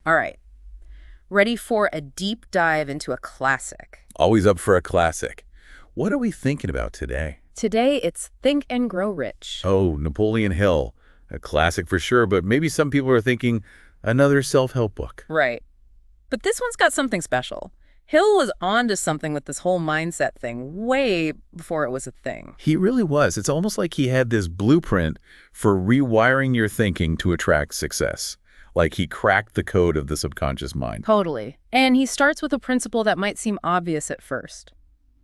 All right. Ready for a deep dive into a classic. Always up for a classic. What are we thinking about today? Today, it's Think and Grow Rich. Oh, Napoleon Hill. A classic for sure, but maybe some people are thinking another self-help book. Right. But this one's got something special. Hill was onto something with this whole mindset thing way before it was a thing. He really was. It's almost like he had this blueprint for rewiring your thinking to attract success. Like he cracked the code of the subconscious mind. Totally. And he starts with a principle that might seem obvious at first.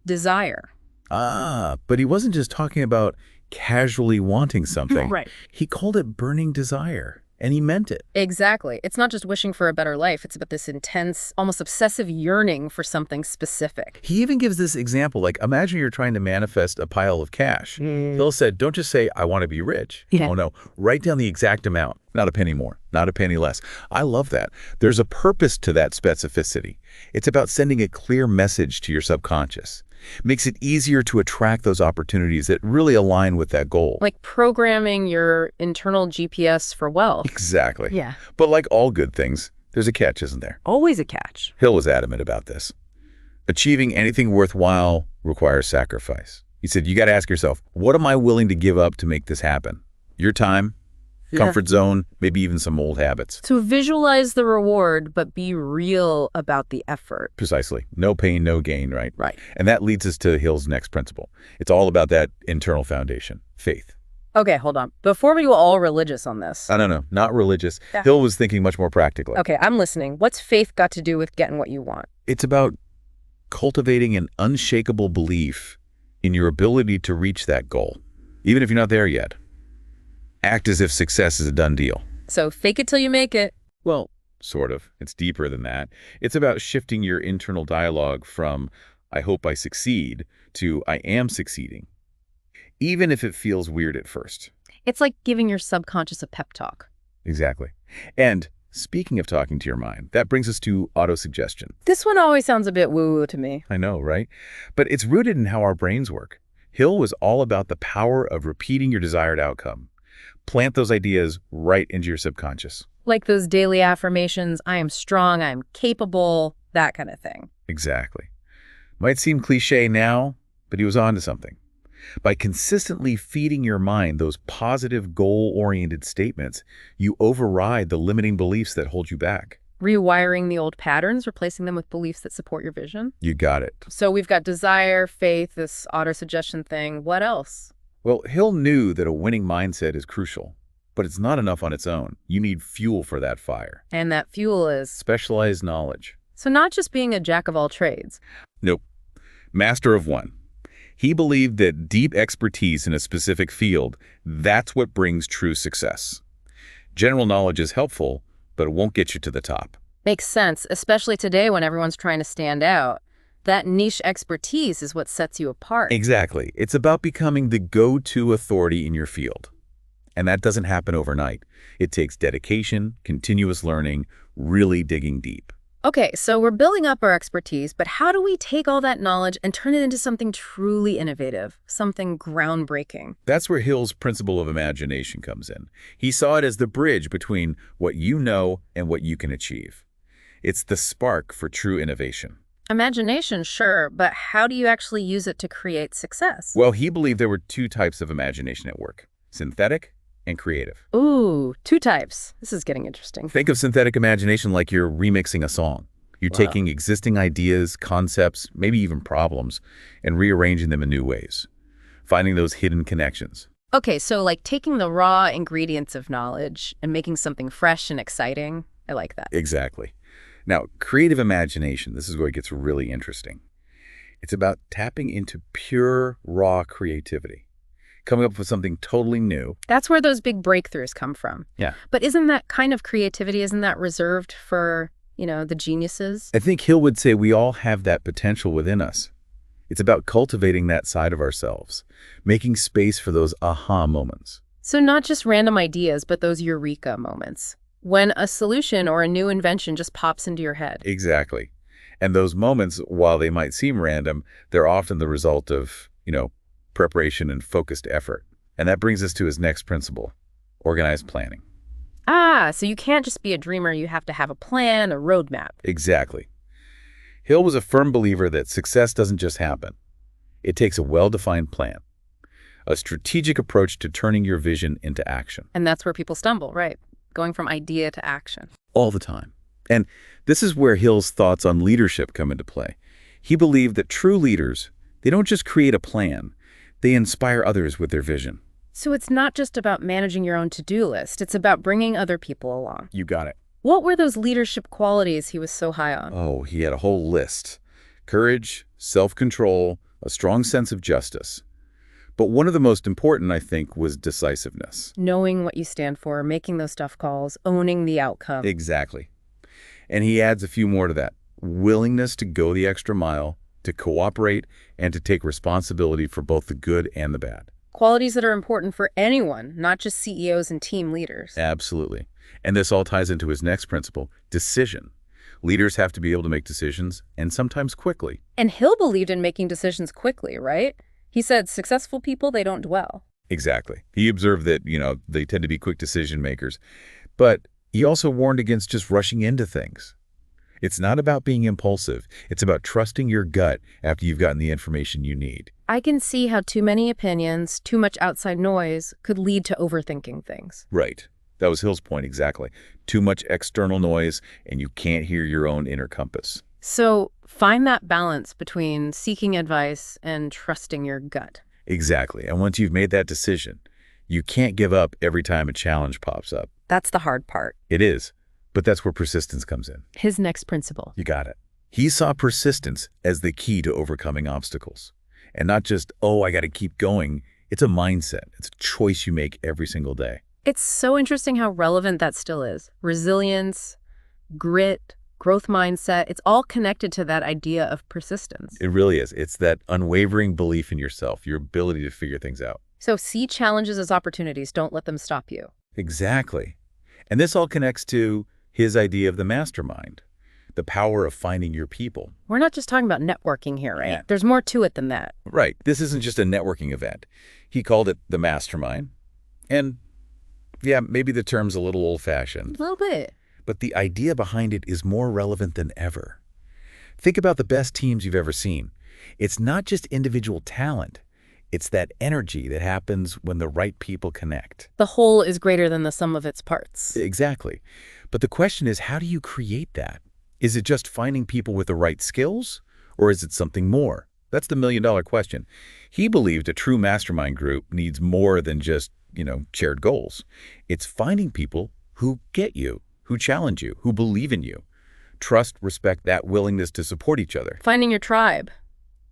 Desire. But he wasn't just talking about casually wanting something. Right. He called it burning desire, and he meant it. Exactly. It's not just wishing for a better life. It's about this intense, almost obsessive yearning for something specific. He even gives this example, like imagine you're trying to manifest a pile of cash. Phil said, don't just say, I want to be rich. Yeah. Oh no, write down the exact amount, not a penny more, not a penny less. I love that. There's a purpose to that specificity. It's about sending a clear message to your subconscious. Makes it easier to attract those opportunities that really align with that goal. Like programming your internal GPS for wealth. Exactly. Yeah. But like all good things, there's a catch, isn't there? Always a catch. Hill was adamant about this. Achieving anything worthwhile requires sacrifice. He said, you got to ask yourself, what am I willing to give up to make this happen? Your time, comfort zone, maybe even some old habits. So visualize the reward, but be real about the effort. Precisely. No pain, no gain, right? Right. And that leads us to Hill's next principle. It's all about that internal foundation, faith. Okay, hold on. Before we go all religious on this. No, not religious. Yeah. Hill was thinking much more practically. Okay, I'm listening. What's faith got to do with getting what you want? It's about cultivating an unshakable belief in your ability to reach that goal, even if you're not there yet. Act as if success is a done deal. So fake it till you make it. Well, sort of. It's deeper than that. It's about shifting your internal dialogue from, I hope I succeed, to I am succeeding, even if it feels weird at first. It's like giving your subconscious a pep talk. Exactly. And speaking of talking to your mind, that brings us to autosuggestion. This one always sounds a bit woo-woo to me. I know, right? But it's rooted in how our brains work. Hill was all about the power of repeating your desired outcome. Plant those ideas right into your subconscious. Like those daily affirmations, I am strong, I am capable, that kind of thing. Exactly. Might seem cliche now, but he was on to something. By consistently feeding your mind those positive, goal-oriented statements, you override the limiting beliefs that hold you back. Rewiring the old patterns, replacing them with beliefs that support your vision. You got it. So we've got desire, faith, this autosuggestion thing. What else? Well, Hill knew that a winning mindset is crucial, but it's not enough on its own. You need fuel for that fire. And that fuel is... Specialized knowledge. So not just being a jack of all trades. Nope. Master of one. He believed that deep expertise in a specific field, that's what brings true success. General knowledge is helpful, but it won't get you to the top. Makes sense, especially today when everyone's trying to stand out. That niche expertise is what sets you apart. Exactly. It's about becoming the go-to authority in your field. And that doesn't happen overnight. It takes dedication, continuous learning, really digging deep. Okay, so we're building up our expertise, but how do we take all that knowledge and turn it into something truly innovative, something groundbreaking? That's where Hill's principle of imagination comes in. He saw it as the bridge between what you know and what you can achieve. It's the spark for true innovation. Imagination, sure, but how do you actually use it to create success? Well, he believed there were two types of imagination at work, synthetic and creative. Ooh, two types. This is getting interesting. Think of synthetic imagination like you're remixing a song. You're taking existing ideas, concepts, maybe even problems, and rearranging them in new ways, finding those hidden connections. Okay, so like taking the raw ingredients of knowledge and making something fresh and exciting. I like that. Exactly. Now, creative imagination, this is where it gets really interesting. It's about tapping into pure, raw creativity, coming up with something totally new. That's where those big breakthroughs come from. Yeah. But isn't that kind of creativity, isn't that reserved for, the geniuses? I think Hill would say we all have that potential within us. It's about cultivating that side of ourselves, making space for those aha moments. So not just random ideas, but those eureka moments, when a solution or a new invention just pops into your head. Exactly. And those moments, while they might seem random, they're often the result of, preparation and focused effort. And that brings us to his next principle, organized planning. Ah, so you can't just be a dreamer, you have to have a plan, a roadmap. Exactly. Hill was a firm believer that success doesn't just happen. It takes a well-defined plan, a strategic approach to turning your vision into action. And that's where people stumble, right? Going from idea to action. All the time. And this is where Hill's thoughts on leadership come into play. He believed that true leaders, they don't just create a plan, they inspire others with their vision. So it's not just about managing your own to-do list, it's about bringing other people along. You got it. What were those leadership qualities he was so high on? Oh, he had a whole list. Courage, self-control, a strong sense of justice. But one of the most important, I think, was decisiveness. Knowing what you stand for, making those tough calls, owning the outcome. Exactly. And he adds a few more to that. Willingness to go the extra mile, to cooperate, and to take responsibility for both the good and the bad. Qualities that are important for anyone, not just CEOs and team leaders. Absolutely. And this all ties into his next principle, decision. Leaders have to be able to make decisions, and sometimes quickly. And Hill believed in making decisions quickly, right? He said successful people, they don't dwell. Exactly. He observed that, they tend to be quick decision makers. But he also warned against just rushing into things. It's not about being impulsive. It's about trusting your gut after you've gotten the information you need. I can see how too many opinions, too much outside noise could lead to overthinking things. Right. That was Hill's point exactly. Too much external noise, and you can't hear your own inner compass. So find that balance between seeking advice and trusting your gut. Exactly. And once you've made that decision, you can't give up every time a challenge pops up. That's the hard part. It is. But that's where persistence comes in. His next principle. You got it. He saw persistence as the key to overcoming obstacles. And not just, I got to keep going. It's a mindset. It's a choice you make every single day. It's so interesting how relevant that still is. Resilience, grit, growth mindset, it's all connected to that idea of persistence. It really is. It's that unwavering belief in yourself, your ability to figure things out. So see challenges as opportunities. Don't let them stop you. Exactly. And this all connects to his idea of the mastermind, the power of finding your people. We're not just talking about networking here, right? Yeah. There's more to it than that. Right. This isn't just a networking event. He called it the mastermind. And yeah, maybe the term's a little old-fashioned. A little bit. But the idea behind it is more relevant than ever. Think about the best teams you've ever seen. It's not just individual talent. It's that energy that happens when the right people connect. The whole is greater than the sum of its parts. Exactly. But the question is, how do you create that? Is it just finding people with the right skills? Or is it something more? That's the million-dollar question. He believed a true mastermind group needs more than just, shared goals. It's finding people who get you, who challenge you, who believe in you. Trust, respect, that willingness to support each other. Finding your tribe,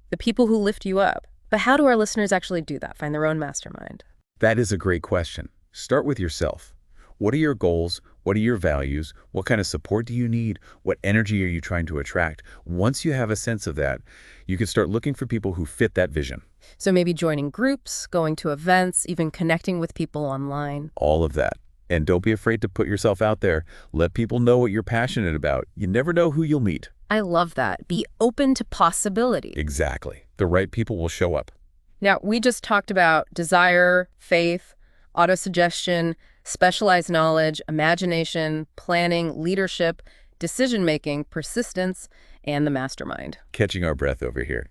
the people who lift you up. But how do our listeners actually do that? Find their own mastermind? That is a great question. Start with yourself. What are your goals? What are your values? What kind of support do you need? What energy are you trying to attract? Once you have a sense of that, you can start looking for people who fit that vision. So maybe joining groups, going to events, even connecting with people online. All of that. And don't be afraid to put yourself out there. Let people know what you're passionate about. You never know who you'll meet. I love that. Be open to possibility. Exactly. The right people will show up. Now, we just talked about desire, faith, autosuggestion, specialized knowledge, imagination, planning, leadership, decision-making, persistence, and the mastermind. Catching our breath over here.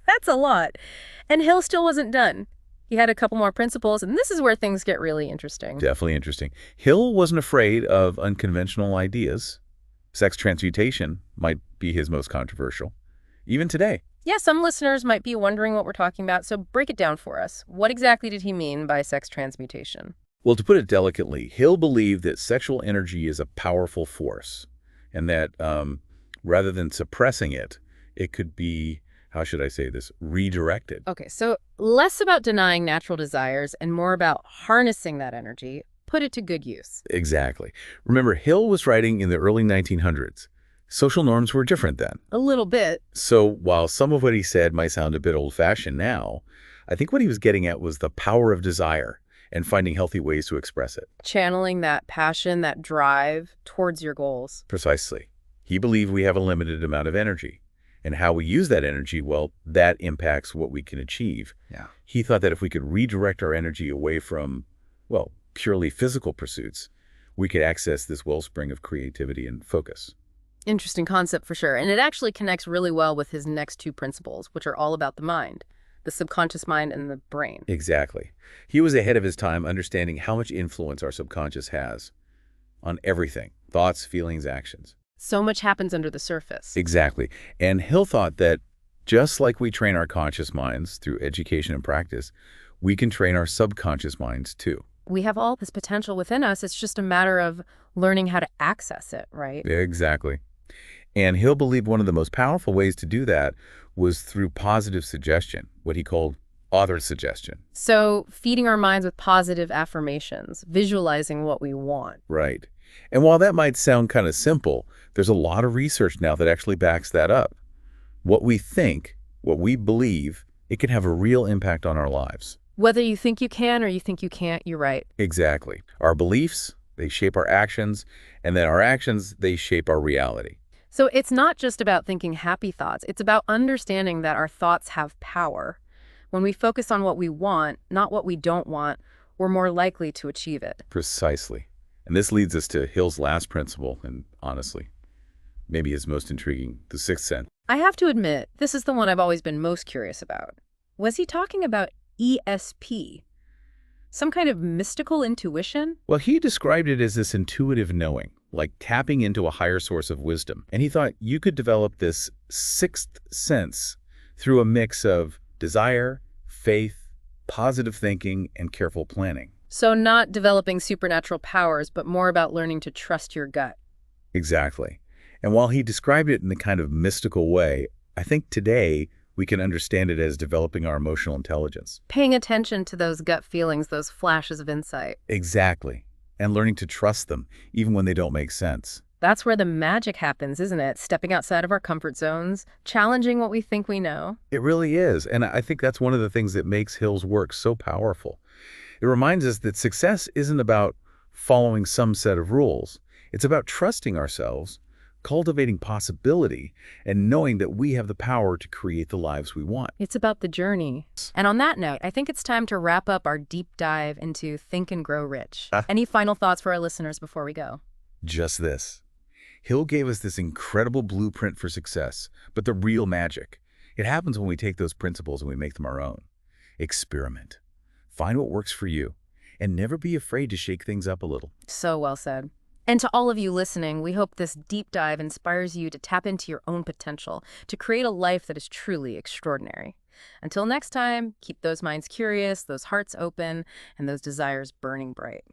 That's a lot. And Hill still wasn't done. He had a couple more principles, and this is where things get really interesting. Definitely interesting. Hill wasn't afraid of unconventional ideas. Sex transmutation might be his most controversial, even today. Yeah, some listeners might be wondering what we're talking about, so break it down for us. What exactly did he mean by sex transmutation? Well, to put it delicately, Hill believed that sexual energy is a powerful force, and that rather than suppressing it, it could be, how should I say this, redirected. Okay, so less about denying natural desires and more about harnessing that energy, put it to good use. Exactly. Remember, Hill was writing in the early 1900s. Social norms were different then. A little bit. So while some of what he said might sound a bit old-fashioned now, I think what he was getting at was the power of desire and finding healthy ways to express it. Channeling that passion, that drive towards your goals. Precisely. He believed we have a limited amount of energy. And how we use that energy, well, that impacts what we can achieve. Yeah. He thought that if we could redirect our energy away from, well, purely physical pursuits, we could access this wellspring of creativity and focus. Interesting concept for sure. And it actually connects really well with his next two principles, which are all about the mind, the subconscious mind and the brain. Exactly. He was ahead of his time understanding how much influence our subconscious has on everything, thoughts, feelings, actions. So much happens under the surface. Exactly. And Hill thought that just like we train our conscious minds through education and practice, we can train our subconscious minds too. We have all this potential within us. It's just a matter of learning how to access it, right? Exactly. And Hill believed one of the most powerful ways to do that was through positive suggestion, what he called author suggestion. So feeding our minds with positive affirmations, visualizing what we want. Right. And while that might sound kind of simple, there's a lot of research now that actually backs that up. What we think, what we believe, it can have a real impact on our lives. Whether you think you can or you think you can't, you're right. Exactly. Our beliefs, they shape our actions, and then our actions, they shape our reality. So it's not just about thinking happy thoughts. It's about understanding that our thoughts have power. When we focus on what we want, not what we don't want, we're more likely to achieve it. Precisely. And this leads us to Hill's last principle, and honestly, maybe his most intriguing, the sixth sense. I have to admit, this is the one I've always been most curious about. Was he talking about ESP? Some kind of mystical intuition? Well, he described it as this intuitive knowing, like tapping into a higher source of wisdom. And he thought you could develop this sixth sense through a mix of desire, faith, positive thinking, and careful planning. So not developing supernatural powers, but more about learning to trust your gut. Exactly. And while he described it in a kind of mystical way, I think today we can understand it as developing our emotional intelligence. Paying attention to those gut feelings, those flashes of insight. Exactly. And learning to trust them, even when they don't make sense. That's where the magic happens, isn't it? Stepping outside of our comfort zones, challenging what we think we know. It really is. And I think that's one of the things that makes Hill's work so powerful. It reminds us that success isn't about following some set of rules. It's about trusting ourselves, cultivating possibility, and knowing that we have the power to create the lives we want. It's about the journey. And on that note, I think it's time to wrap up our deep dive into Think and Grow Rich. Any final thoughts for our listeners before we go? Just this. Hill gave us this incredible blueprint for success, but the real magic, it happens when we take those principles and we make them our own. Experiment. Find what works for you, and never be afraid to shake things up a little. So well said. And to all of you listening, we hope this deep dive inspires you to tap into your own potential, to create a life that is truly extraordinary. Until next time, keep those minds curious, those hearts open, and those desires burning bright.